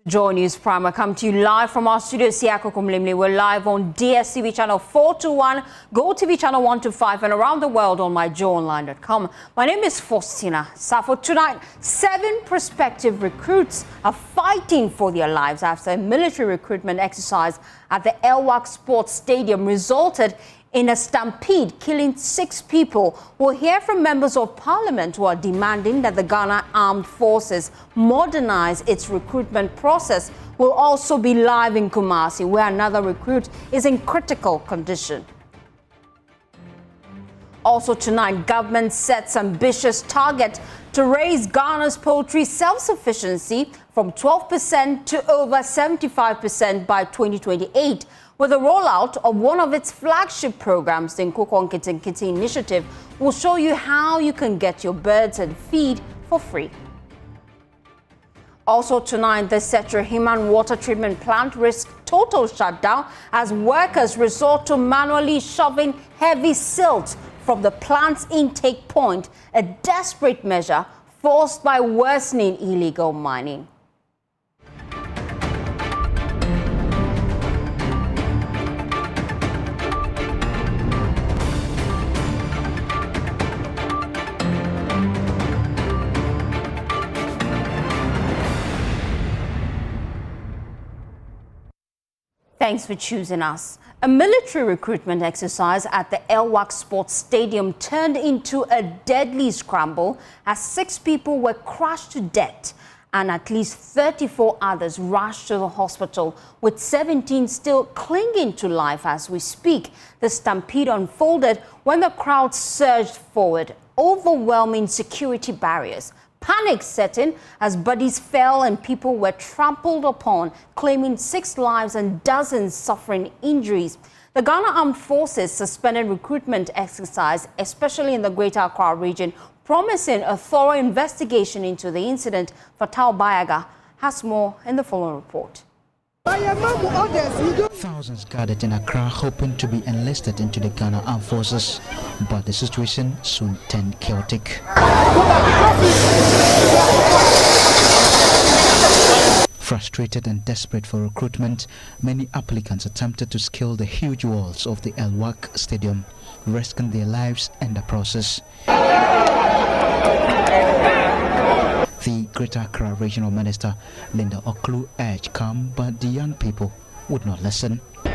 Joy News Prime, I come to you live from our studio, Siako Kumlimli. We're live on DSTV channel 421, Go TV channel 125, and around the world on myjoyonline.com. My name is Faustina Safo. Tonight, 7 prospective recruits are fighting for their lives after a military recruitment exercise at the Elwak Sports Stadium resulted in a stampede, killing 6 people. We'll hear from members of parliament who are demanding that the Ghana Armed Forces modernize its recruitment process. We'll also be live in Kumasi, where another recruit is in critical condition. Also tonight, government sets ambitious target to raise Ghana's poultry self-sufficiency from 12% to over 75% by 2028. With the rollout of one of its flagship programs, the Nkoko Nkiti initiative, will show you how you can get your birds and feed for free. Also tonight, the Setra Himan water treatment plant risks total shutdown as workers resort to manually shoving heavy silt from the plant's intake point, a desperate measure forced by worsening illegal mining. Thanks for choosing us. A military recruitment exercise at the Elwak Sports Stadium turned into a deadly scramble as 6 people were crushed to death and at least 34 others rushed to the hospital, with 17 still clinging to life as we speak. The stampede unfolded when the crowd surged forward, overwhelming security barriers. Panic set in as bodies fell and people were trampled upon, claiming 6 lives and dozens suffering injuries. The Ghana Armed Forces suspended recruitment exercise, especially in the Greater Accra region, promising a thorough investigation into the incident. Fatal Bayaga has more in the following report. Thousands gathered in Accra hoping to be enlisted into the Ghana Armed Forces, but the situation soon turned chaotic. Frustrated and desperate for recruitment, many applicants attempted to scale the huge walls of the Elwak Stadium, risking their lives in the process. The Greater Accra Regional Minister, Linda Oklu, urged calm, but the young people would not listen. What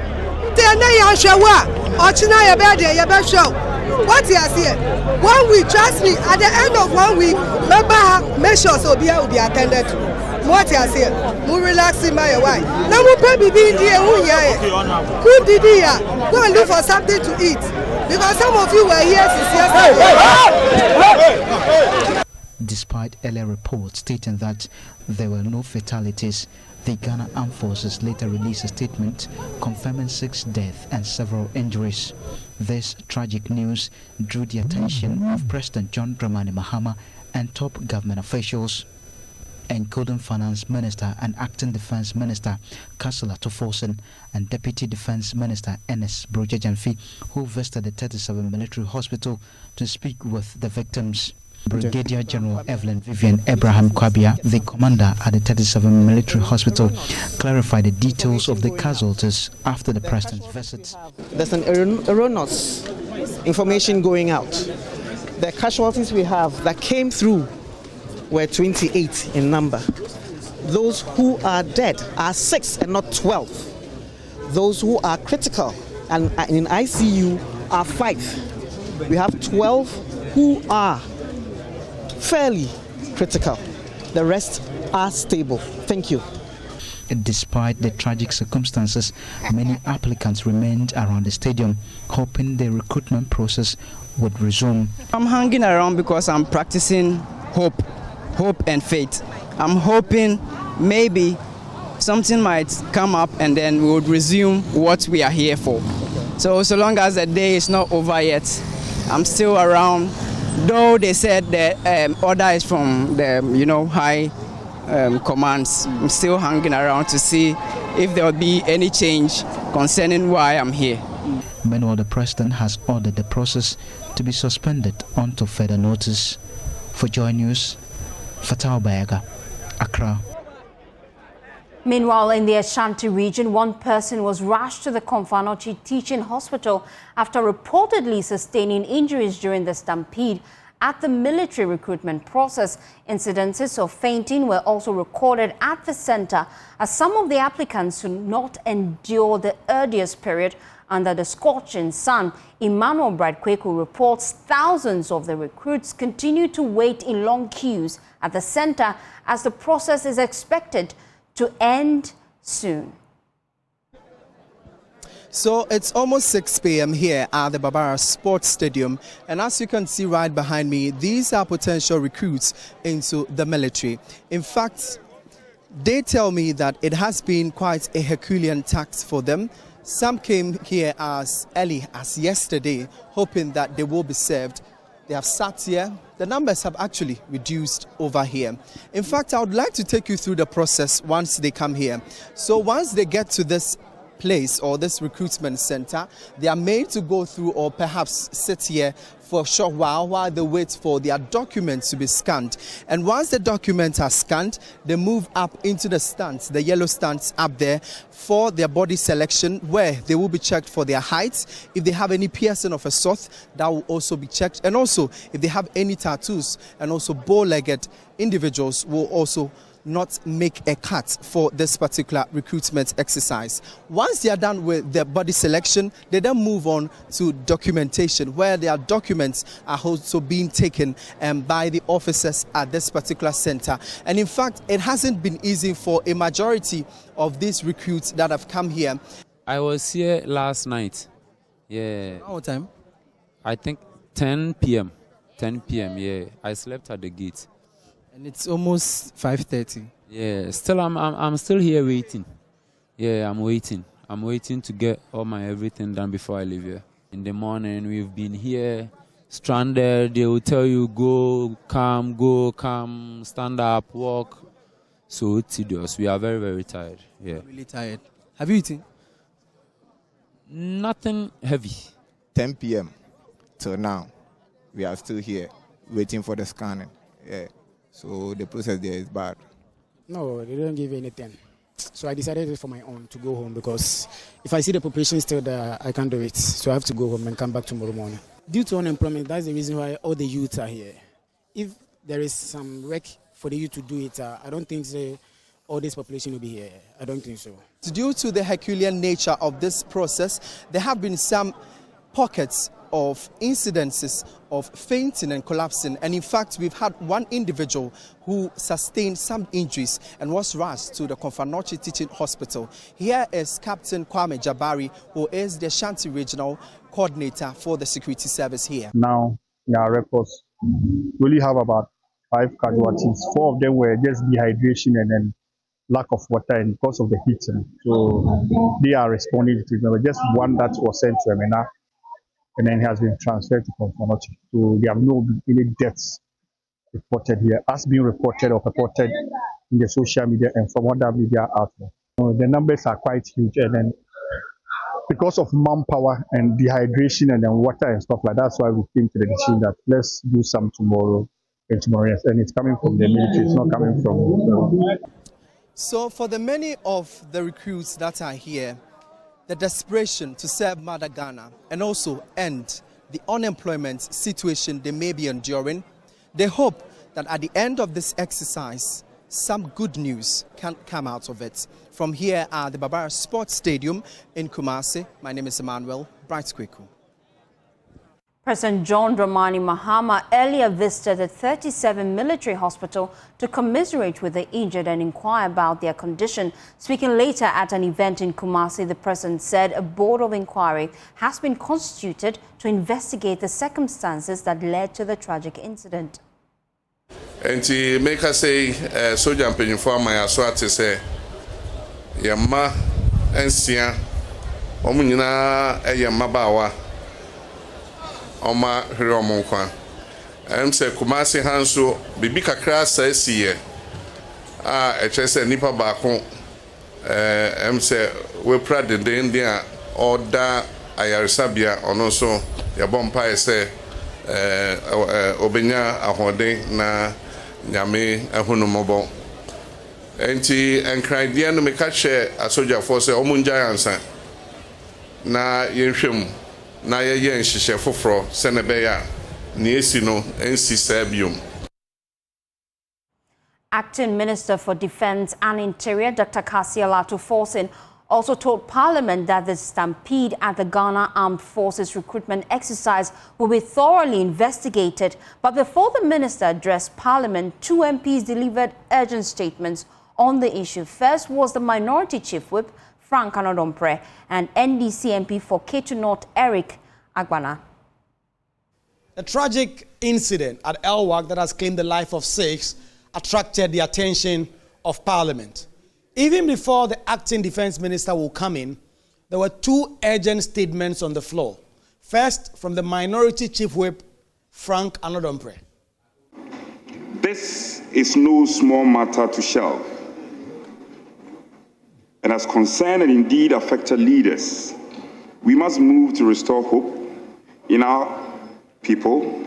you see? 1 week, trust me, at the end of 1 week, make sure so will be attended to. What you see? We relax in my wife. Now we probably be in here. Who did here? Go and look for something to eat. Because some of you were here since yesterday. Despite earlier reports stating that there were no fatalities, the Ghana Armed Forces later released a statement confirming 6 deaths and several injuries. This tragic news drew the attention of President John Dramani Mahama and top government officials, including Finance Minister and Acting Defence Minister Kasala Tofosen and Deputy Defence Minister Enes Brojajanfi, who visited the 37 military hospital to speak with the victims. Brigadier General Evelyn Vivian Abraham Kwabia, the commander at the 37 military hospital, clarified the details of the casualties after the president's visit. There's an erroneous information going out. The casualties we have that came through were 28 in number. Those who are dead are 6 and not 12. Those who are critical and in ICU are 5. We have 12 who are fairly critical. The rest are stable. Thank you. Despite the tragic circumstances, many applicants remained around the stadium, hoping the recruitment process would resume. I'm hanging around because I'm practicing hope and faith. I'm hoping maybe something might come up and then we would resume what we are here for. So long as the day is not over yet, I'm still around. Though they said the order is from the high commands, I'm still hanging around to see if there will be any change concerning why I'm here. Meanwhile, the president has ordered the process to be suspended until further notice. For Joy News, Fatal Bayaga, Accra. Meanwhile, in the Ashanti region, one person was rushed to the Konfanochi Teaching Hospital after reportedly sustaining injuries during the stampede at the military recruitment process. Incidences of fainting were also recorded at the center as some of the applicants could not endure the arduous period under the scorching sun. Emmanuel Bradkweku reports thousands of the recruits continue to wait in long queues at the center as the process is expected to end soon. So it's almost 6 p.m. here at the Barbara Sports Stadium, and as you can see right behind me, these are potential recruits into the military. In fact, they tell me that it has been quite a Herculean task for them. Some came here as early as yesterday, hoping that they will be served. They have sat here. The numbers have actually reduced over here. In fact, I would like to take you through the process once they come here. So once they get to this place or this recruitment center, they are made to go through or perhaps sit here for a short while they wait for their documents to be scanned. And once the documents are scanned, they move up into the stands, the yellow stands up there, for their body selection, where they will be checked for their heights. If they have any piercing of a sort, that will also be checked. And also, if they have any tattoos, and also bow-legged individuals will also not make a cut for this particular recruitment exercise. Once they are done with their body selection, they then move on to documentation, where their documents are also being taken by the officers at this particular center. And in fact, it hasn't been easy for a majority of these recruits that have come here. I was here last night. Yeah. What time? I think 10 p.m. 10 p.m. Yeah. I slept at the gate. And it's almost 5:30. Yeah, still I'm still here waiting. Yeah, I'm waiting. I'm waiting to get all my everything done before I leave here. In the morning, we've been here stranded. They will tell you go, come, stand up, walk. So tedious. We are very, very tired. Yeah. Really tired. Have you eaten? Nothing heavy. 10 p.m. till now, we are still here waiting for the scanning. Yeah. So the process there is bad. No, they don't give anything. So I decided for my own to go home, because if I see the population still there, I can't do it. So I have to go home and come back tomorrow morning. Due to unemployment, that's the reason why all the youth are here. If there is some work for the youth to do it, I don't think all this population will be here. I don't think so. Due to the Herculean nature of this process, there have been some pockets of incidences of fainting and collapsing, and in fact we've had one individual who sustained some injuries and was rushed to the Konfanochi Teaching Hospital. Here is Captain Kwame Jabari, who is the Ashanti Regional Coordinator for the Security Service here. Now, in our records, we only have about 5 casualties. 4 of them were just dehydration and then lack of water, and because of the heat. So they are responding to treatment. Just one that was sent to Emena, and then he has been transferred to Konfanochi. So there have no any deaths reported here, as being reported or purported in the social media and from other media outlets. So the numbers are quite huge, and then because of manpower and dehydration and then water and stuff like that, that's why we came to the decision that let's do some tomorrow and tomorrow. Yes, and it's coming from the military, it's not coming from. So for the many of the recruits that are here, the desperation to serve Mother Ghana and also end the unemployment situation they may be enduring, they hope that at the end of this exercise, some good news can come out of it. From here at the Barbara Sports Stadium in Kumasi, my name is Emmanuel Bradkweku. President John Dramani Mahama earlier visited the 37 military hospital to commiserate with the injured and inquire about their condition. Speaking later at an event in Kumasi, the president said a board of inquiry has been constituted to investigate the circumstances that led to the tragic incident. And to make us say, soldier and penny for my assault to say, Yama and Sia, Omunina, a Yamabawa. Oma Hiromonkwa. Say Kumasi Hanso, Bibi Kakra says here. A chess and Nipa Bako. Say we're proud in the India or da Ayarisabia or no so. Your bompa say Obenya Ahode na Yame Ahunumobo. enti enkrandeɛ no meka kyɛ asogyafoɔ sɛ ɔmo ngyae ansa na yɛnhwɛ na yɛyɛ nhyehyɛ foforɔ sɛ ne bɛyɛ a ne esi no ensi saa biom. Acting Minister for Defense and Interior, Dr. Kasia Latu-Forson, also told Parliament that the stampede at the Ghana Armed Forces recruitment exercise will be thoroughly investigated. But before the minister addressed Parliament, 2 MPs delivered urgent statements on the issue. First was the Minority Chief Whip, Frank Anodompre, and NDC MP for Ketu North, Eric Agbana. A tragic incident at Elwak that has claimed the life of 6 attracted the attention of Parliament. Even before the acting defense minister will come in, there were 2 urgent statements on the floor. First, from the Minority Chief Whip, Frank Anodompre. This is no small matter to shelve, and has concerned and indeed affected leaders. We must move to restore hope in our people,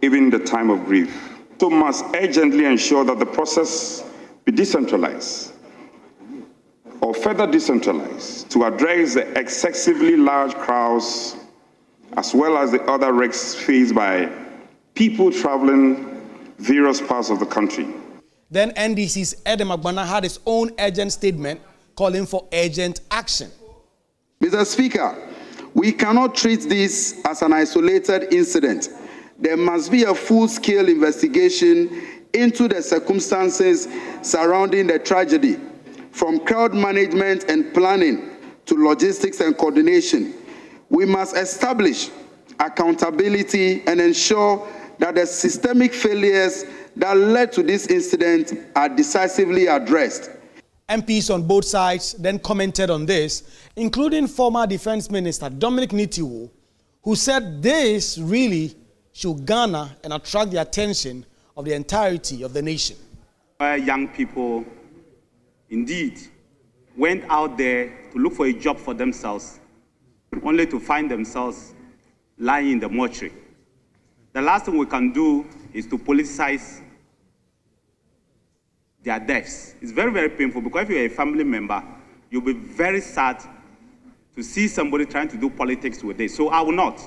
even in the time of grief. So must urgently ensure that the process be decentralized or further decentralized to address the excessively large crowds as well as the other risks faced by people traveling various parts of the country. Then NDC's Eric Agbana had his own urgent statement calling for urgent action. Mr. Speaker, we cannot treat this as an isolated incident. There must be a full-scale investigation into the circumstances surrounding the tragedy, from crowd management and planning to logistics and coordination. We must establish accountability and ensure that the systemic failures that led to this incident are decisively addressed. MPs on both sides then commented on this, including former Defense Minister Dominic Nitiwo, who said this really should garner and attract the attention of the entirety of the nation. Young people indeed went out there to look for a job for themselves, only to find themselves lying in the mortuary. The last thing we can do is to politicize their deaths. It's very, very painful, because if you're a family member, you'll be very sad to see somebody trying to do politics with this. So I will not.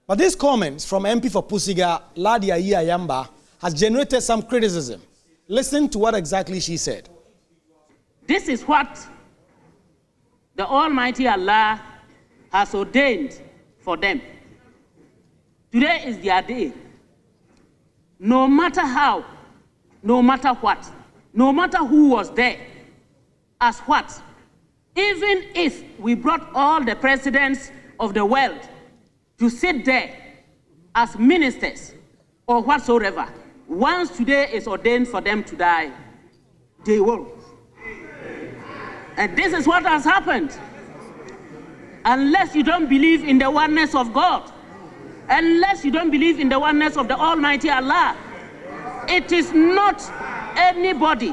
But these comments from MP for Pusiga, Ladia Ayamba, has generated some criticism. Listen to what exactly she said. This is what the Almighty Allah has ordained for them. Today is their day. No matter how, no matter what, no matter who was there, as what, even if we brought all the presidents of the world to sit there as ministers or whatsoever, once today is ordained for them to die, they will. And this is what has happened. Unless you don't believe in the oneness of God, unless you don't believe in the oneness of the Almighty Allah, it is not anybody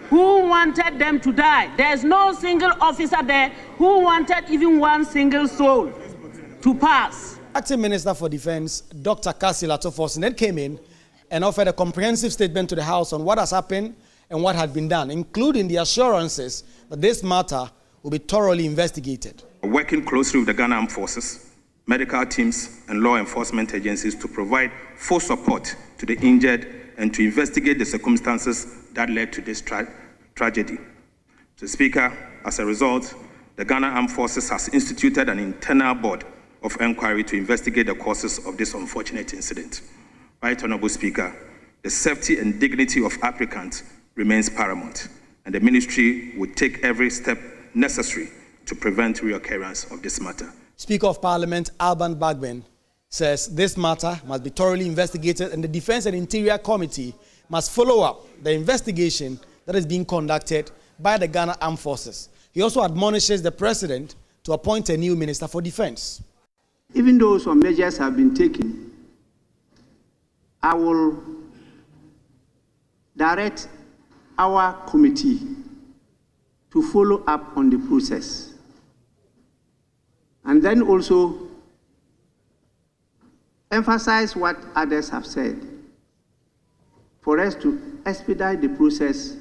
who wanted them to die. There's no single officer there who wanted even one single soul to pass. Acting Minister for Defense, Dr. Kasia Latu-Forson, then came in and offered a comprehensive statement to the House on what has happened and what had been done, including the assurances that this matter will be thoroughly investigated. Working closely with the Ghana Armed Forces, medical teams, and law enforcement agencies to provide full support to the injured and to investigate the circumstances that led to this tragedy. So, Speaker, as a result, the Ghana Armed Forces has instituted an internal board of inquiry to investigate the causes of this unfortunate incident. Right, Honorable Speaker, the safety and dignity of applicants remains paramount, and the ministry will take every step necessary to prevent reoccurrence of this matter. Speaker of Parliament Alban Bagbin says this matter must be thoroughly investigated, and the Defense and Interior Committee must follow up the investigation that is being conducted by the Ghana Armed Forces. He also admonishes the President to appoint a new Minister for Defense. Even though some measures have been taken, I will direct our committee to follow up on the process, and then also emphasize what others have said. for us to expedite the process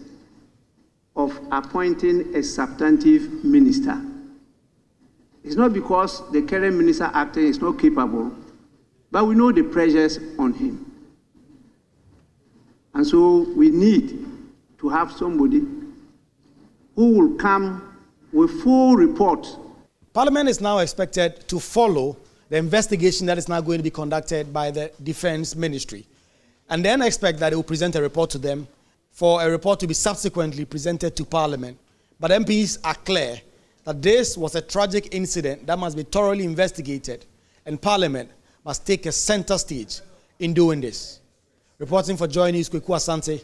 of appointing a substantive minister. It's not because the current minister acting is not capable, but we know the pressures on him. And so we need to have somebody who will come with full report. Parliament is now expected to follow the investigation that is now going to be conducted by the Defense Ministry, and then expect that it will present a report to them for a report to be subsequently presented to Parliament. But MPs are clear that this was a tragic incident that must be thoroughly investigated, and Parliament must take a center stage in doing this. Reporting for Joy News, Kweku Asante,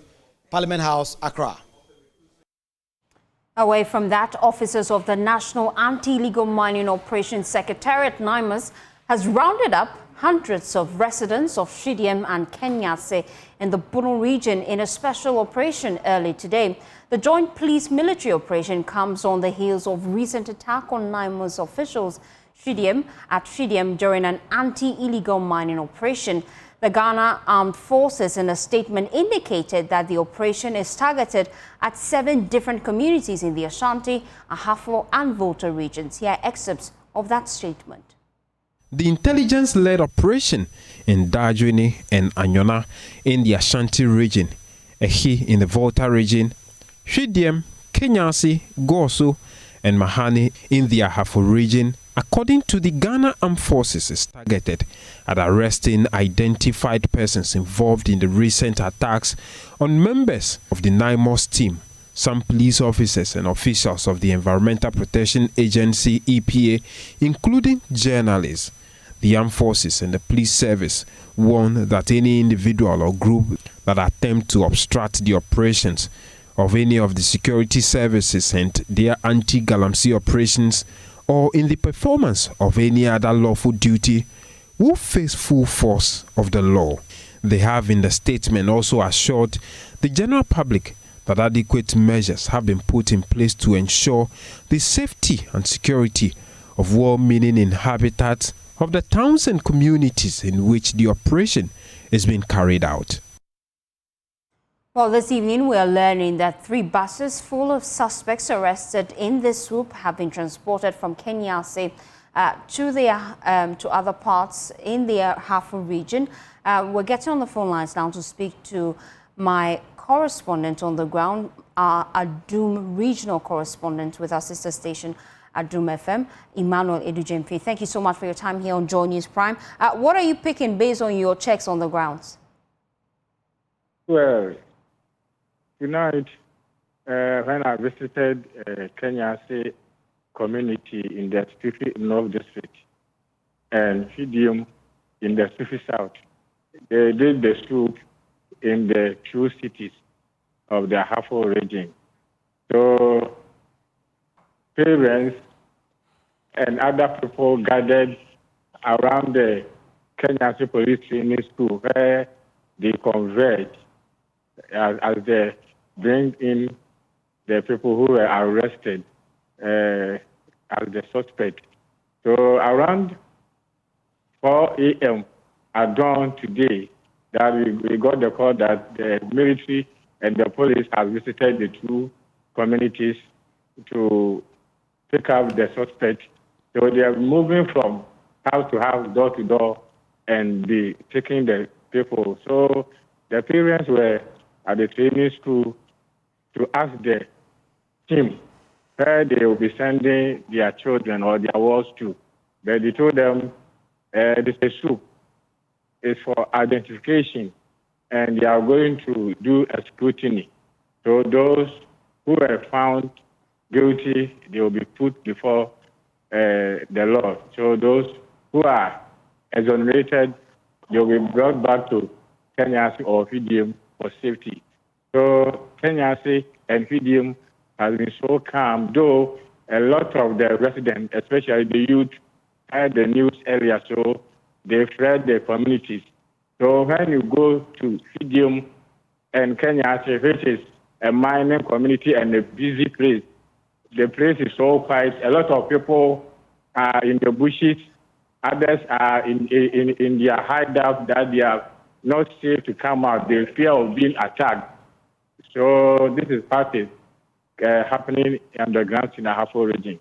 Parliament House, Accra. Away from that, officers of the National Anti-Illegal Mining Operations Secretariat, NIMOS, has rounded up hundreds of residents of Shidiem and Kenyase in the Bunu region in a special operation early today. The joint police-military operation comes on the heels of recent attack on NIMOS officials at Shidiem during an anti-illegal mining operation. The Ghana Armed Forces in a statement indicated that the operation is targeted at 7 different communities in the Ashanti, Ahafo and Volta regions. Here are excerpts of that statement. The intelligence-led operation in Dajuni and Anyona in the Ashanti region, Ehi in the Volta region, Shidiem, Kenyasi, Goso and Mahani in the Ahafo region, according to the Ghana Armed Forces, is targeted at arresting identified persons involved in the recent attacks on members of the NIMOS team, some police officers and officials of the Environmental Protection Agency EPA, including journalists. The Armed Forces and the Police Service warn that any individual or group that attempt to obstruct the operations of any of the security services and their anti-galamsey operations or in the performance of any other lawful duty will face full force of the law. They have in the statement also assured the general public that adequate measures have been put in place to ensure the safety and security of well-meaning inhabitants of the towns and communities in which the operation is being carried out. Well, this evening we are learning that 3 buses full of suspects arrested in this swoop have been transported from Kenyase to other parts in the Ahafo region. We're getting on the phone lines now to speak to my correspondent on the ground, Adum regional correspondent with our sister station, Adum FM, Emmanuel Edujemfi. Thank you so much for your time here on Joy News Prime. What are you picking based on your checks on the grounds? Well, tonight, when I visited Kenyase community in the Sufi North District and Shidiem in the Sufi South, they did the swoop in the 2 cities of the Ahafo region. So parents and other people gathered around the Kenyase Police Training School where they converge as they bring in the people who were arrested as the suspect. So around 4 a.m. at dawn today, that we got the call that the military and the police have visited the 2 communities to pick up the suspect. So they are moving from house to house, door to door, and be taking the people. So the parents were at the training school to ask the team where they will be sending their children or their wards to. But they told them this is soup. It's for identification, and they are going to do a scrutiny. So those who were found guilty, they will be put before the law. So those who are exonerated, they will be brought back to Kenyase or Shidiem for safety. So Kenyase and Shidiem has been so calm, though a lot of the residents, especially the youth, heard the news earlier, so they fled their communities. So when you go to Shidiem and Kenyase, which is a mining community and a busy place, the place is so quiet. A lot of people are in the bushes. Others are in their hideout that they have not safe to come out. They fear of being attacked. So this is what is happening on the grounds in the Ahafo region.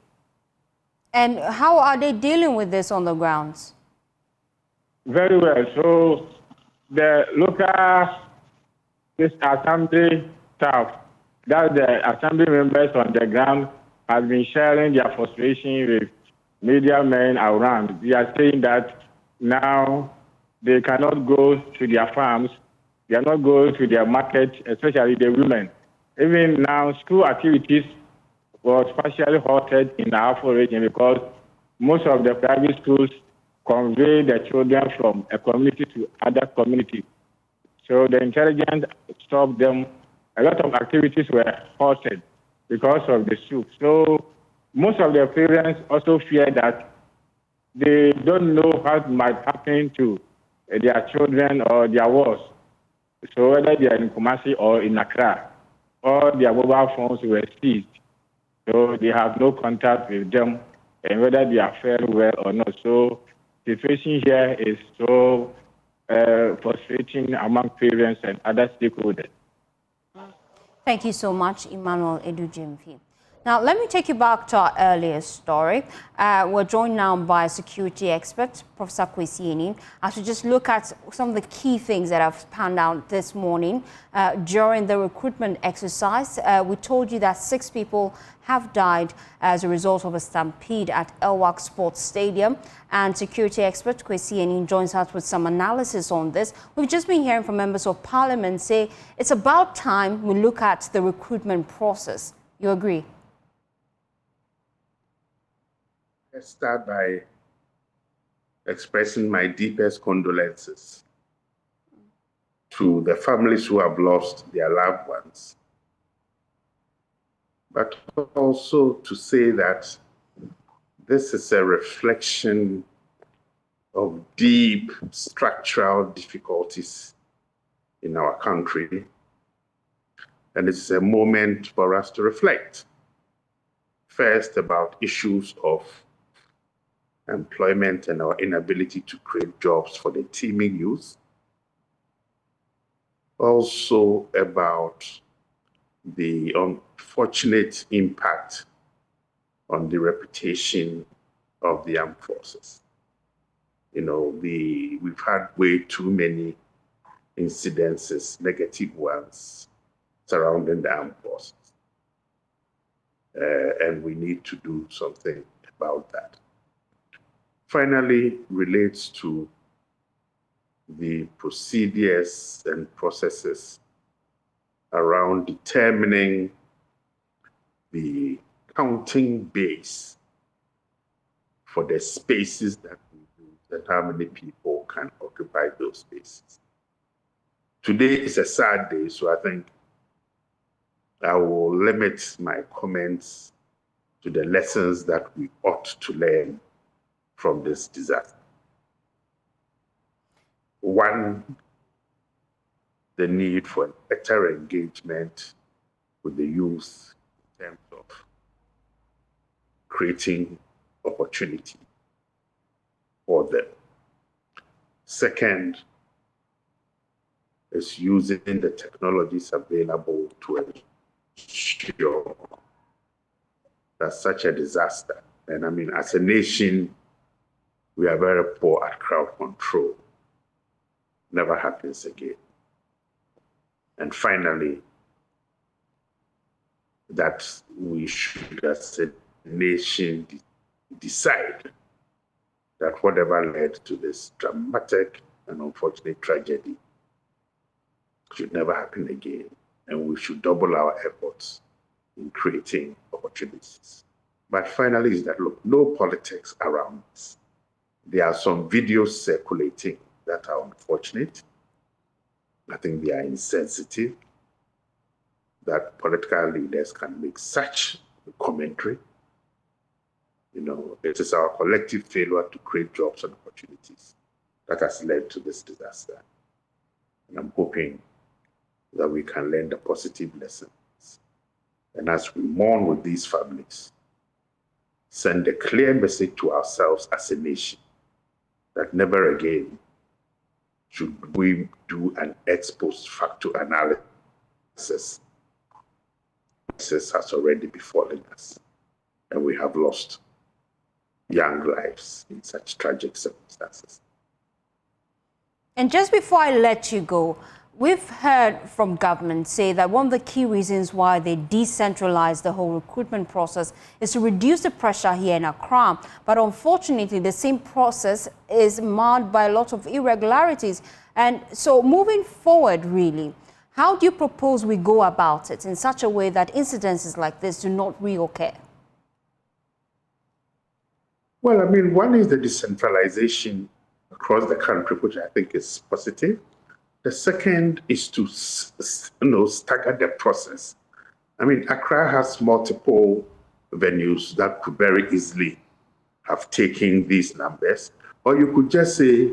And how are they dealing with this on the grounds? Very well. So the local this assembly staff, that's the assembly members on the ground, have been sharing their frustration with media men around. They are saying that now they cannot go to their farms, they are not going to their market, especially the women. Even now, school activities was partially halted in the Ahafo region because most of the private schools convey the children from a community to other communities. So the intelligence stopped them. A lot of activities were halted because of the soup. So most of the parents also fear that they don't know what might happen to their children or their wards. So whether they are in Kumasi or in Accra, all their mobile phones were seized. So they have no contact with them and whether they are faring well or not. So the situation here is so frustrating among parents and other stakeholders. Thank you so much, Emmanuel Edujimfi. Now, let me take you back to our earlier story. We're joined now by security expert, Professor Kwesi Enin, as we just look at some of the key things that have panned out this morning. During the recruitment exercise, we told you that 6 people have died as a result of a stampede at Elwak Sports Stadium. And security expert Kwesi Enin joins us with some analysis on this. We've just been hearing from members of parliament say it's about time we look at the recruitment process. You agree? Let's start by expressing my deepest condolences to the families who have lost their loved ones, but also to say that this is a reflection of deep structural difficulties in our country, and it's a moment for us to reflect. First, about issues of employment and our inability to create jobs for the teeming youth. Also about the unfortunate impact on the reputation of the armed forces. You know, we've had way too many incidences, negative ones, surrounding the armed forces. And we need to do something about that. Finally, relates to the procedures and processes around determining the counting base for the spaces that we use and how many people can occupy those spaces. Today is a sad day, so I think I will limit my comments to the lessons that we ought to learn from this disaster. One, the need for better engagement with the youth in terms of creating opportunity for them. Second is using the technologies available to ensure that such a disaster, and I mean, as a nation, we are very poor at crowd control, never happens again. And finally, that we should, as a nation, decide that whatever led to this dramatic and unfortunate tragedy should never happen again. And we should double our efforts in creating opportunities. But finally is that, look, no politics around this. There are some videos circulating that are unfortunate. I think they are insensitive, that political leaders can make such commentary. You know, it is our collective failure to create jobs and opportunities that has led to this disaster. And I'm hoping that we can learn the positive lessons. And as we mourn with these families, send a clear message to ourselves as a nation that never again should we do an ex post facto analysis? This has already befallen us, and we have lost young lives in such tragic circumstances. And just before I let you go, we've heard from government say that one of the key reasons why they decentralized the whole recruitment process is to reduce the pressure here in Accra. But unfortunately, the same process is marred by a lot of irregularities. And so moving forward, really, how do you propose we go about it in such a way that incidences like this do not reoccur? Well, I mean, one is the decentralization across the country, which I think is positive. The second is to stagger the process. I mean, Accra has multiple venues that could very easily have taken these numbers, or you could just say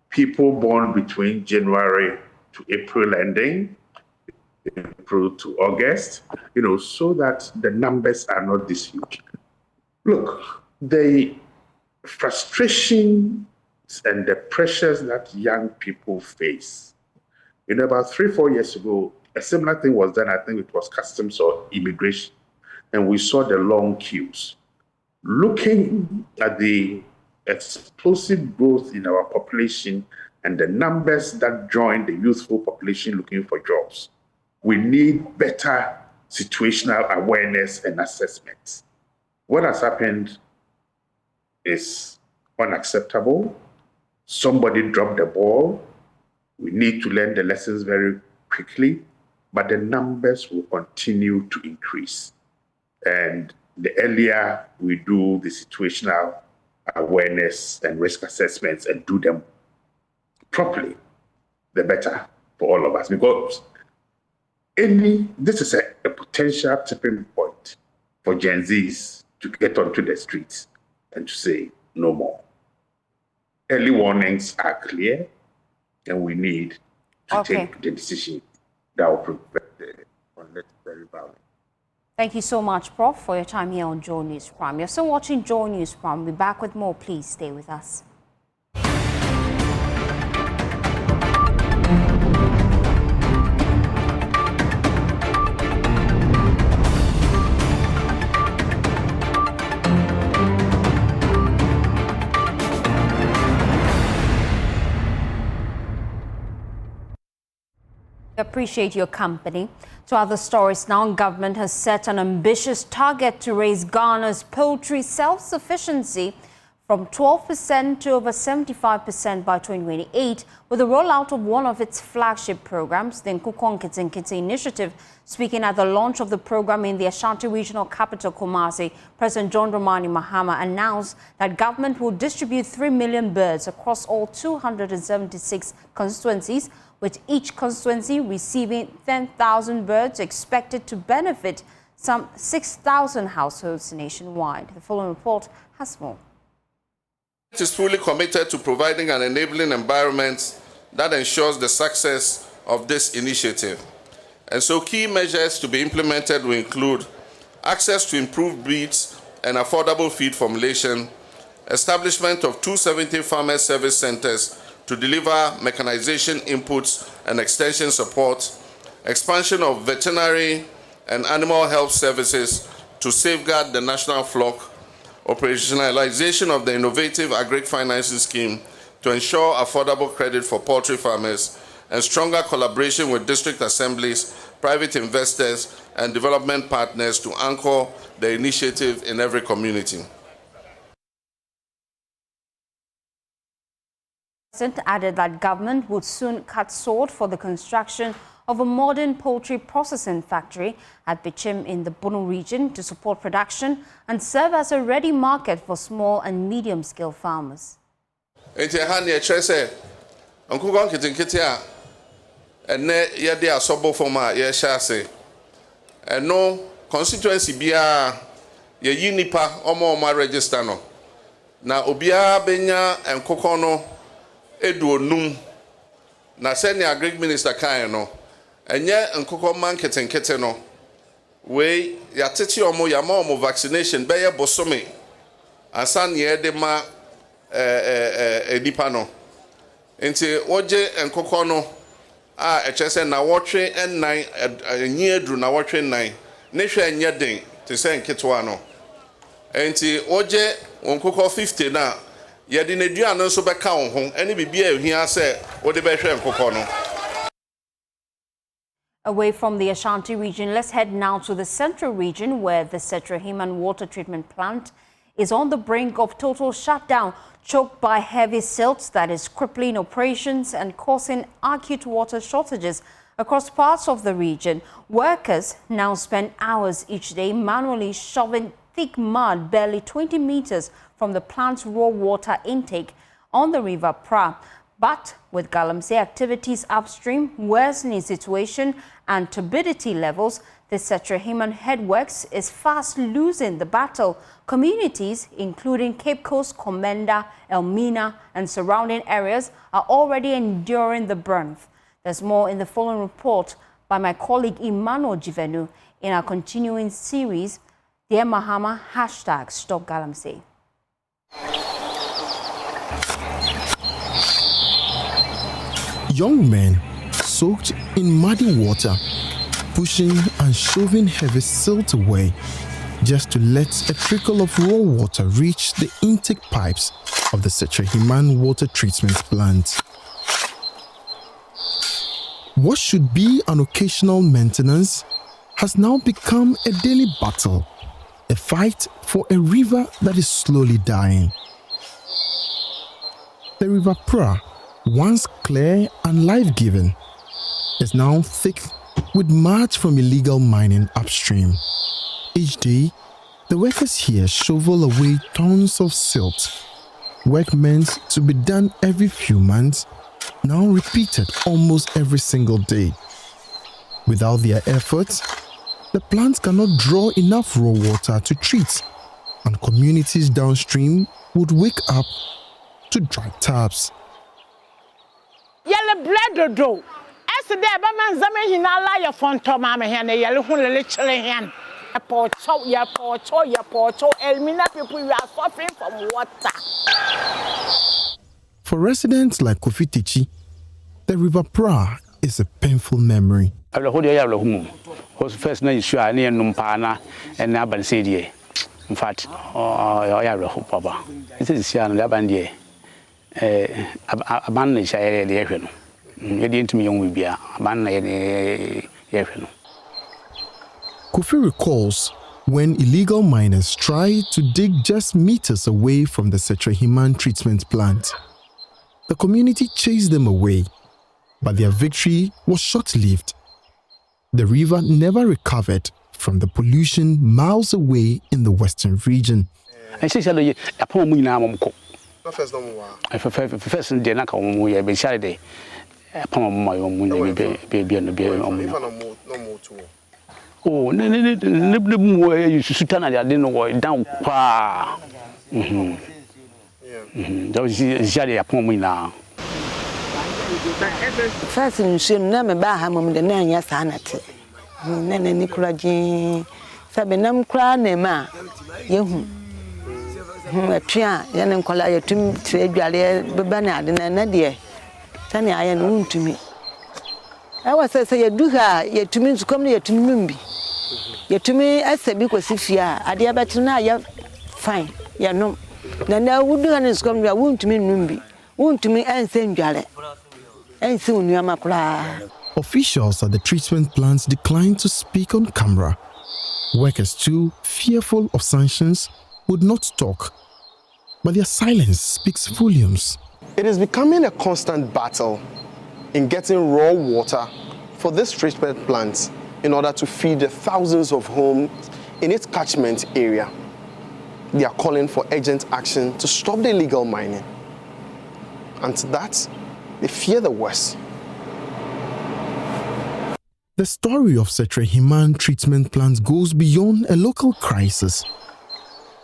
people born between January to April ending, April to August, so that the numbers are not this huge. Look, the frustration and the pressures that young people face. About 3-4 years ago, a similar thing was done. I think it was customs or immigration, and we saw the long queues. Looking at the explosive growth in our population and the numbers that join the youthful population looking for jobs, we need better situational awareness and assessments. What has happened is unacceptable. Somebody dropped the ball. We need to learn the lessons very quickly, but the numbers will continue to increase. And the earlier we do the situational awareness and risk assessments and do them properly, the better for all of us. Because this is a potential tipping point for Gen Zs to get onto the streets and to say no more. Early warnings are clear, and we need to take the decision that will prevent the unnecessary violence. Thank you so much, Prof, for your time here on Joy News Prime. You're still watching Joy News Prime. We'll be back with more. Please stay with us. Appreciate your company. To other stories now, government has set an ambitious target to raise Ghana's poultry self-sufficiency from 12% to over 75% by 2028 with the rollout of one of its flagship programs, the Nkukwo Nkete initiative. Speaking at the launch of the program in the Ashanti regional capital, Kumasi, President John Dramani Mahama announced that government will distribute 3 million birds across all 276 constituencies, with each constituency receiving 10,000 birds, expected to benefit some 6,000 households nationwide. The following report has more. It is fully committed to providing an enabling environment that ensures the success of this initiative. And so key measures to be implemented will include access to improved breeds and affordable feed formulation, establishment of 270 farmer service centers to deliver mechanization inputs and extension support, expansion of veterinary and animal health services to safeguard the national flock, operationalization of the innovative agri-financing scheme to ensure affordable credit for poultry farmers, and stronger collaboration with district assemblies, private investors, and development partners to anchor the initiative in every community. President added that government would soon cut sod for the construction of a modern poultry processing factory at Bichim in the Bono region to support production and serve as a ready market for small and medium-scale farmers. Constituency bia ye yinipa omo register no na obia benya enkoko no eduonum na senior agric minister kan no enye enkoko man ketenkete no we yatete omo yama omo vaccination beye bosome asan ye de ma edipa no Nti oje enkoko no a echese na wotwe ennan enyi adru na wotwe ennan ne hwe enye den te se nketwa no. Nti oje onkoko 50 na yedi ne dua no so beka wo ho ene bibia ehia se wo de behwe enkoko no. Away from the Ashanti region, let's head now to the central region where the Setrahiman water treatment plant is on the brink of total shutdown, choked by heavy silt that is crippling operations and causing acute water shortages across parts of the region. Workers now spend hours each day manually shoving thick mud barely 20 meters from the plant's raw water intake on the River Pra. But with Galamsey activities upstream worsening situation and turbidity levels, the Setrahiman headworks is fast losing the battle. Communities, including Cape Coast, Comenda, Elmina, and surrounding areas, are already enduring the brunt. There's more in the following report by my colleague Emmanuel Jivenu in our continuing series, Dear Mahama, #StopGalamsey. Young men soaked in muddy water, pushing and shoving heavy silt away just to let a trickle of raw water reach the intake pipes of the Setrahiman water treatment plant. What should be an occasional maintenance has now become a daily battle, a fight for a river that is slowly dying. The River Pra, once clear and life-giving, is now thick with mud from illegal mining upstream. Each day, the workers here shovel away tons of silt, work meant to be done every few months, now repeated almost every single day. Without their efforts, the plant cannot draw enough raw water to treat, and communities downstream would wake up to dry taps. Yellow blood do. As the Baman Zaman Hinala Fonto Mamma Hannah, yellow Chillian, a porto, ya porto, Elmina people you are suffering from water. For residents like Kofitichi, the River Pra is a painful memory. First, night, sure, near Numpana and Naban City. In fact, Papa. It is Sian Labandia. A bandage I had the action. You didn't me young be a bandage. Kofi recalls when illegal miners tried to dig just meters away from the Setrahiman treatment plant. The community chased them away, but their victory was short-lived. The river never recovered from the pollution miles away in the western region. First, day, not come we have been Saturday. Upon my own baby and the baby. Oh, no, you should stand at dinner or down. That was Saturday upon me now. First, you should never buy him the name yes, Anat. Nene Nicola Jean Sabinam Cranema. You. A tria, Yanan Collar to trade Galia, Banad, and Nadia. Tanya, I am wound to me. I was say, do her, yet to me to come near to Numbi. Yet to me, I said, because if you are, I dear better now, you're fine. Yeah, no. Then I would do and come to wound to me, Numbi. Wound to me and send Jale. And soon you are my. Officials at the treatment plants declined to speak on camera. Workers, too fearful of sanctions, would not talk. But their silence speaks volumes. It is becoming a constant battle in getting raw water for this treatment plant in order to feed the thousands of homes in its catchment area. They are calling for urgent action to stop the illegal mining. And to that, they fear the worst. The story of Setrahiman treatment plant goes beyond a local crisis.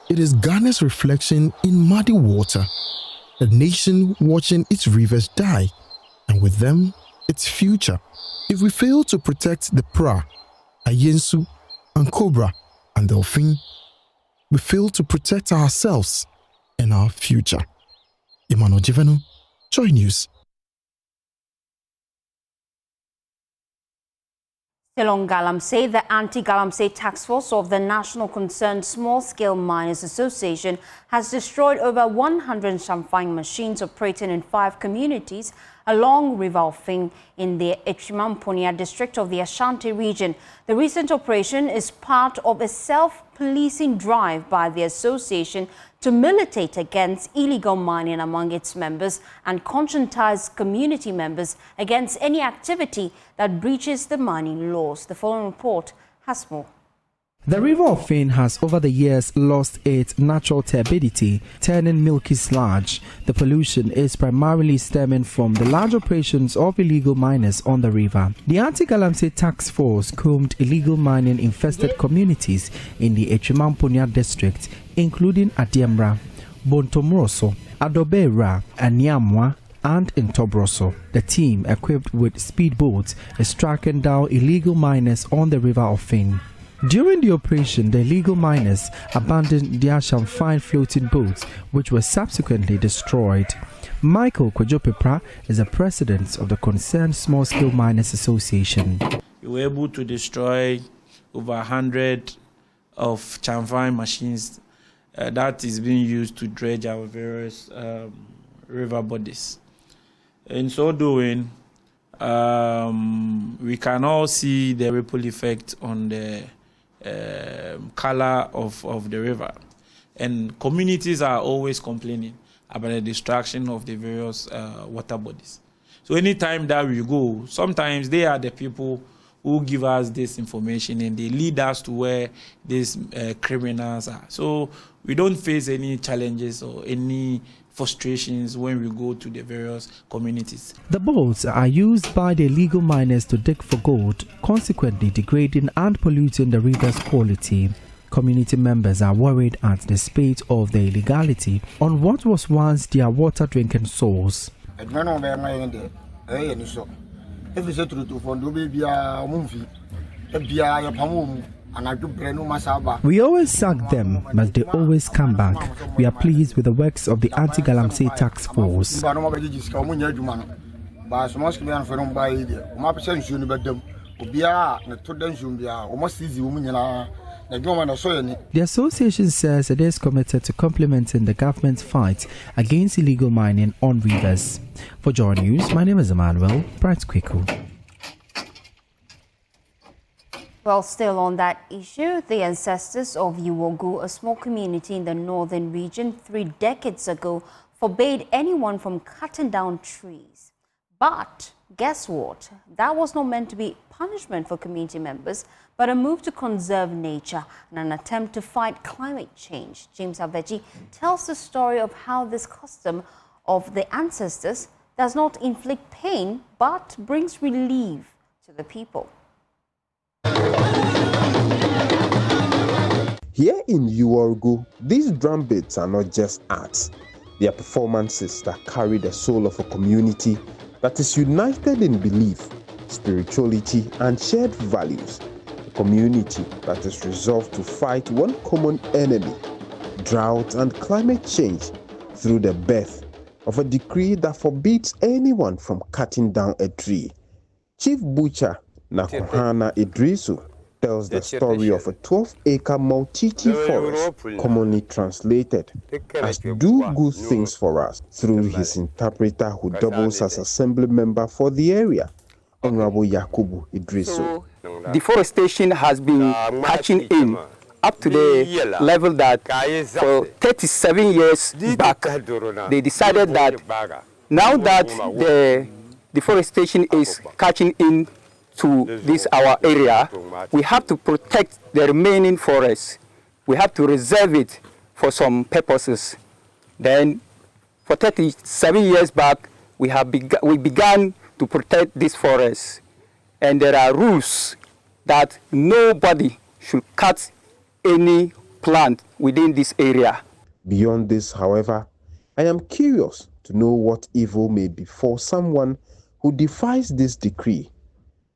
It is Ghana's reflection in muddy water, a nation watching its rivers die, and with them, its future. If we fail to protect the Pra, Ayensu, and Cobra, and Delphine, we fail to protect ourselves and our future. Emmanuel Jivenu, Joy News. Still on Galamsey, the Anti-Galamsey Task Force of the National Concerned Small-Scale Miners Association has destroyed over 100 champagne machines operating in 5 communities along River Ofing in the Echimamponia district of the Ashanti region. The recent operation is part of a self-policing drive by the association to militate against illegal mining among its members and conscientize community members against any activity that breaches the mining laws. The following report has more. The River Ofing has over the years lost its natural turbidity, turning milky sludge. The pollution is primarily stemming from the large operations of illegal miners on the river. The Anti-Galamsey Task Force combed illegal mining infested communities in the Echimamponia district, including Adiemra, Bontomroso, Adobera, Anyamwa, and in Tobroso. The team, equipped with speedboats, is tracking down illegal miners on the River Ofing. During the operation, the illegal miners abandoned their champagne floating boats, which were subsequently destroyed. Michael Kwajopepra is the president of the Concerned Small-Scale Miners Association. We were able to destroy over 100 of champagne machines that is being used to dredge our various river bodies. In so doing, we can all see the ripple effect on the color of the river, and communities are always complaining about the destruction of the various water bodies. So anytime that we go, sometimes they are the people who give us this information and they lead us to where these criminals are. So we don't face any challenges or any frustrations when we go to the various communities. The boats are used by the illegal miners to dig for gold, consequently degrading and polluting the river's quality. Community members are worried at the spate of the illegality on what was once their water drinking source. We always sack them, but they always come back. We are pleased with the works of the Anti-Galamsey Task Force. The association says it is committed to complementing the government's fight against illegal mining on rivers. For Joy News, my name is Emmanuel Bright Kweku. Well, still on that issue, the ancestors of Uwogu, a small community in the northern region 3 decades ago, forbade anyone from cutting down trees. But guess what? That was not meant to be punishment for community members, but a move to conserve nature and an attempt to fight climate change. James Aveji tells the story of how this custom of the ancestors does not inflict pain, but brings relief to the people. Here in Uwogu, these drum beats are not just arts. They are performances that carry the soul of a community that is united in belief, spirituality, and shared values. A community that is resolved to fight one common enemy, drought and climate change, through the birth of a decree that forbids anyone from cutting down a tree. Chief Butcher Nakuhana Idrisu tells the story of a 12-acre multi-tree forest, commonly translated as "do good things for us," through his interpreter who doubles as assembly member for the area, Honorable Yakubu Idrisu. Deforestation has been catching in up to the level that for 37 years back, they decided that now that the deforestation is catching in to this our area, we have to protect the remaining forests. We have to reserve it for some purposes. Then, for 37 years back, we began to protect these forests. And there are rules that nobody should cut any plant within this area. Beyond this, however, I am curious to know what evil may befall someone who defies this decree.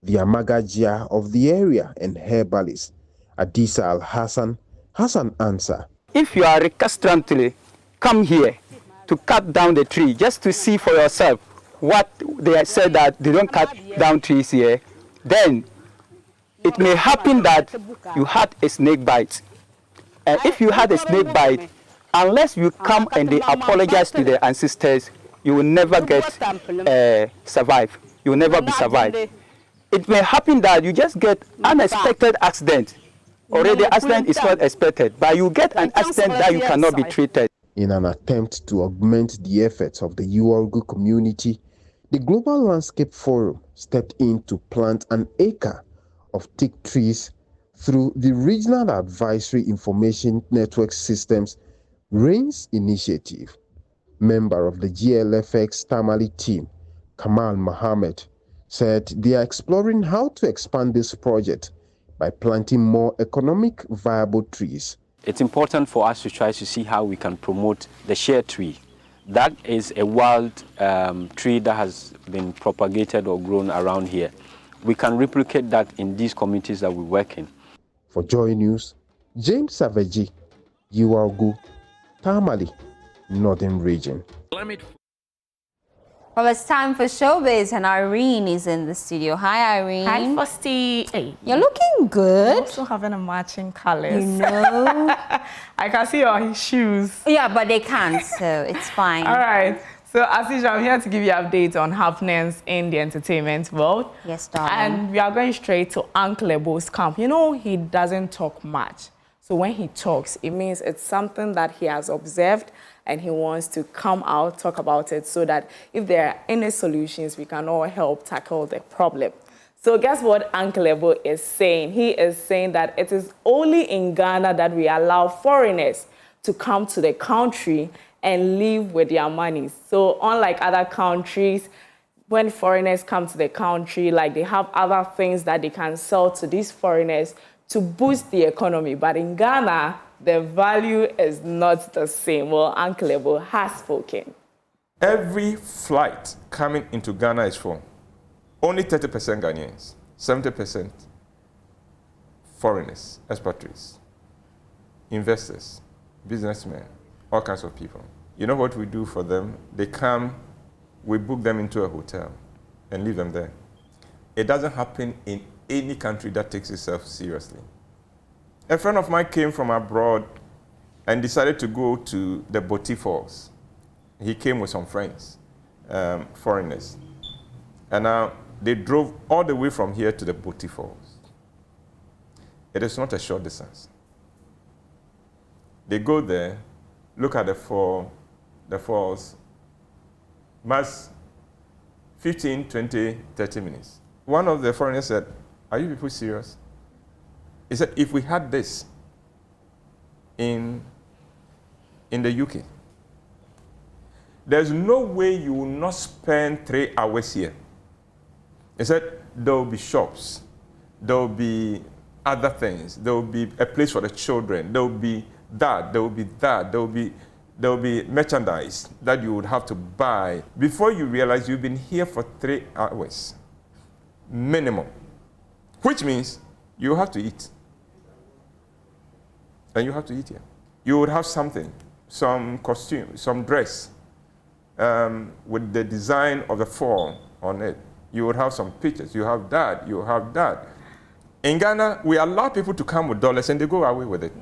The Amagajia of the area and herbalist, Adisa Al-Hassan, has an answer. If you are recalcitrantly come here to cut down the tree just to see for yourself what they said that they don't cut down trees here, then it may happen that you had a snake bite. And if you had a snake bite, unless you come and they apologize to the ancestors, you will never get survive. You will never be survived. It may happen that you just get unexpected accident. Already accident is not expected, but you get an accident that you cannot be treated. In an attempt to augment the efforts of the Uargu community, the Global Landscape Forum stepped in to plant an acre of teak trees through the Regional Advisory Information Network Systems RAINS initiative. Member of the GLFX Tamale team, Kamal Mohammed, said they are exploring how to expand this project by planting more economic viable trees. It's important for us to try to see how we can promote the share tree. That is a wild tree that has been propagated or grown around here. We can replicate that in these communities that we work in. For Joy News, James Savaji, Uargu, Tamale, Northern Region. Well, it's time for Showbiz, and Irene is in the studio. Hi, Irene. Hi, Fosti. Hey. You're looking good. You're also having a matching colors. You know. I can see your shoes. Yeah, but they can't, so it's fine. All right. So, as usual, I'm here to give you updates on happenings in the entertainment world. Yes, darling. And we are going straight to Uncle Ebo's camp. You know, he doesn't talk much. So when he talks, it means it's something that he has observed and he wants to come out, talk about it, so that if there are any solutions, we can all help tackle the problem. So guess what Uncle Ebo is saying? He is saying that it is only in Ghana that we allow foreigners to come to the country and live with their money. So unlike other countries, when foreigners come to the country, like they have other things that they can sell to these foreigners to boost the economy. But in Ghana, the value is not the same. Well, Uncle Ebo has spoken. Every flight coming into Ghana is full. Only 30% Ghanaians, 70% foreigners, expatriates, investors, businessmen, all kinds of people. You know what we do for them? They come, we book them into a hotel and leave them there. It doesn't happen in any country that takes itself seriously. A friend of mine came from abroad and decided to go to the Boti Falls. He came with some friends, foreigners. And now they drove all the way from here to the Boti Falls. It is not a short distance. They go there, look at the falls, max 15, 20, 30 minutes. One of the foreigners said, "Are you people serious?" He said, "If we had this in the UK, there's no way you will not spend 3 hours here." He said, "There will be shops, there will be other things, there will be a place for the children, there will be that, there will be that, there will be merchandise that you would have to buy. Before you realize you've been here for 3 hours, minimum, which means you have to eat. And you have to eat here. You would have something, some costume, some dress with the design of the fall on it. You would have some pictures. You have that, you have that. In Ghana, we allow people to come with dollars and they go away with it.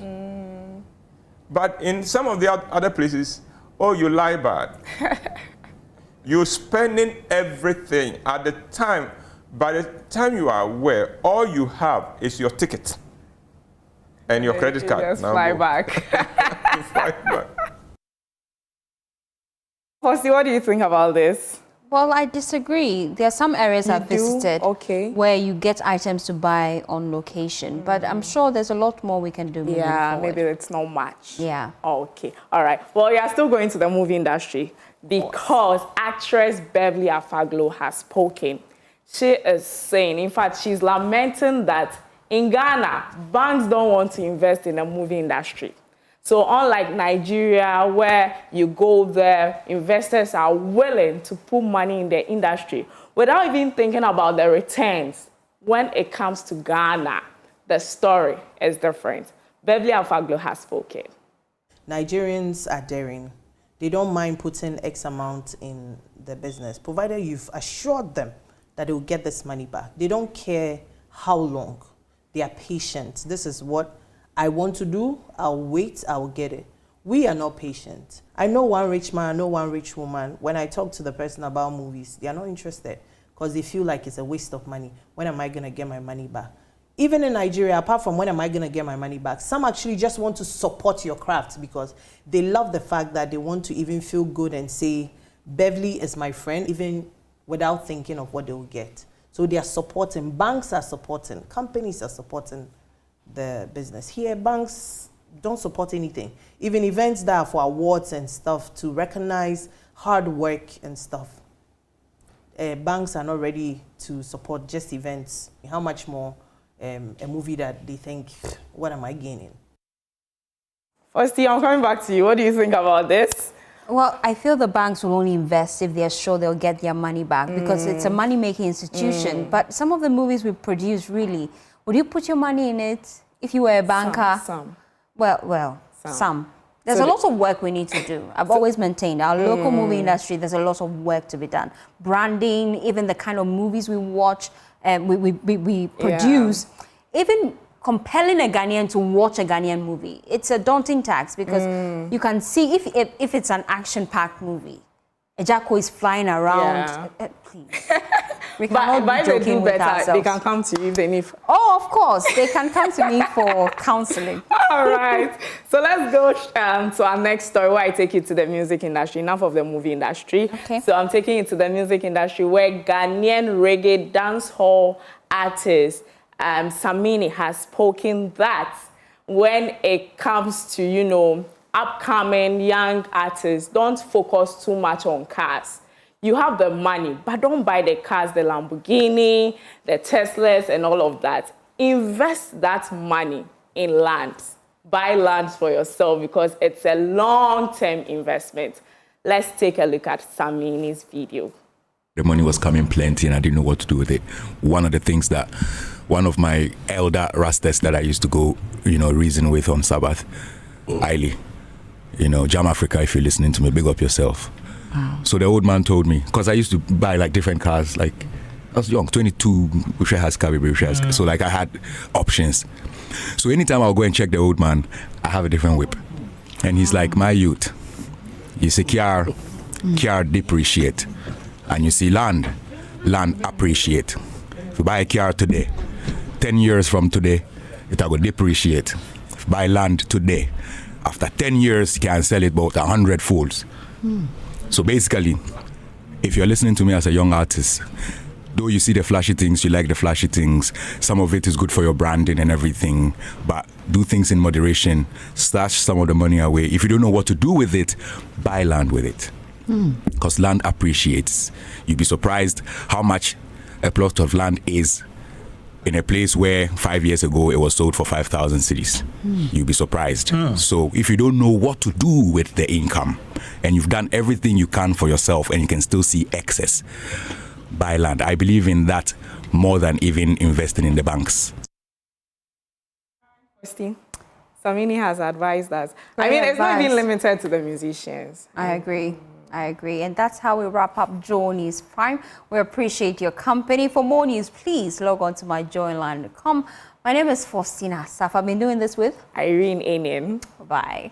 But in some of the other places, oh, you lie bad. You're spending everything at the time. By the time you are aware, all you have is your ticket and your credit card. Just fly back. Fly back. Fosti, what do you think about this? Well, I disagree. There are some areas I've visited where you get items to buy on location, but I'm sure there's a lot more we can do moving forward. Maybe it's not much. Yeah. Okay. All right. Well, you are still going to the movie industry because actress Beverly Afaglo has spoken. She is saying, in fact, she's lamenting that in Ghana, banks don't want to invest in the movie industry. So unlike Nigeria, where you go there, investors are willing to put money in the industry without even thinking about the returns. When it comes to Ghana, the story is different. Beverly Afaglo has spoken. Nigerians are daring. They don't mind putting X amount in the business, provided you've assured them that they will get this money back. They don't care how long. They are patient. This is what I want to do. I'll wait. I'll get it. We are not patient. I know one rich man, I know one rich woman. When I talk to the person about movies, they are not interested because they feel like it's a waste of money. When am I going to get my money back? Even in Nigeria, apart from when am I going to get my money back, some actually just want to support your craft because they love the fact that they want to even feel good and say, Beverly is my friend, even without thinking of what they will get. So they are supporting, banks are supporting, companies are supporting the business. Here, banks don't support anything. Even events that are for awards and stuff to recognize hard work and stuff. Banks are not ready to support just events. How much more a movie that they think, what am I gaining? Firstly, I'm coming back to you. What do you think about this? Well, I feel the banks will only invest if they're sure they'll get their money back because it's a money-making institution. But some of the movies we produce, really, would you put your money in it if you were a banker? Some. Well, some. There's a lot of work we need to do. I've always maintained our local movie industry, there's a lot of work to be done. Branding, even the kind of movies we watch, we produce, even compelling a Ghanaian to watch a Ghanaian movie. It's a daunting task because you can see if it's an action-packed movie, a Jacko is flying around. Please. We cannot be joking with ourselves. They can come to you if they need. Oh, of course. They can come to me for counseling. All right. So let's go to our next story where I take you to the music industry. Enough of the movie industry. Okay. So I'm taking you to the music industry where Ghanaian reggae dancehall artist Samini has spoken that when it comes to, you know, upcoming young artists, don't focus too much on cars. You have the money, but don't buy the cars, the Lamborghini, the Teslas, and all of that. Invest that money in land. Buy lands for yourself because it's a long-term investment. Let's take a look at Samini's video. The money was coming plenty and I didn't know what to do with it. One of the things that one of my elder rastas that I used to go, you know, reason with on Sabbath, Ailey, you know, Jam Africa, if you're listening to me, big up yourself. Wow. So the old man told me, because I used to buy like different cars, like I was young, 22, Usha has car, so like I had options. So anytime I'll go and check the old man, I have a different whip. And he's like, my youth, you see car depreciate. And you see land appreciate. If you buy a car today, 10 years from today, it will depreciate. If you buy land today, after 10 years, you can sell it about 100 folds. So basically, if you're listening to me as a young artist, though you see the flashy things, you like the flashy things, some of it is good for your branding and everything, but do things in moderation, stash some of the money away. If you don't know what to do with it, buy land with it. Because land appreciates. You'd be surprised how much a plot of land is in a place where 5 years ago it was sold for 5,000 cedis. You'd be surprised. So if you don't know what to do with the income and you've done everything you can for yourself and you can still see excess, buy land. I believe in that more than even investing in the banks. Samini has advised us. It's not even limited to the musicians. I agree. And that's how we wrap up Joy News Prime. We appreciate your company. For more news, please log on to myjoyline.com. My name is Faustina Saf. I've been doing this with Irene Anin. Bye.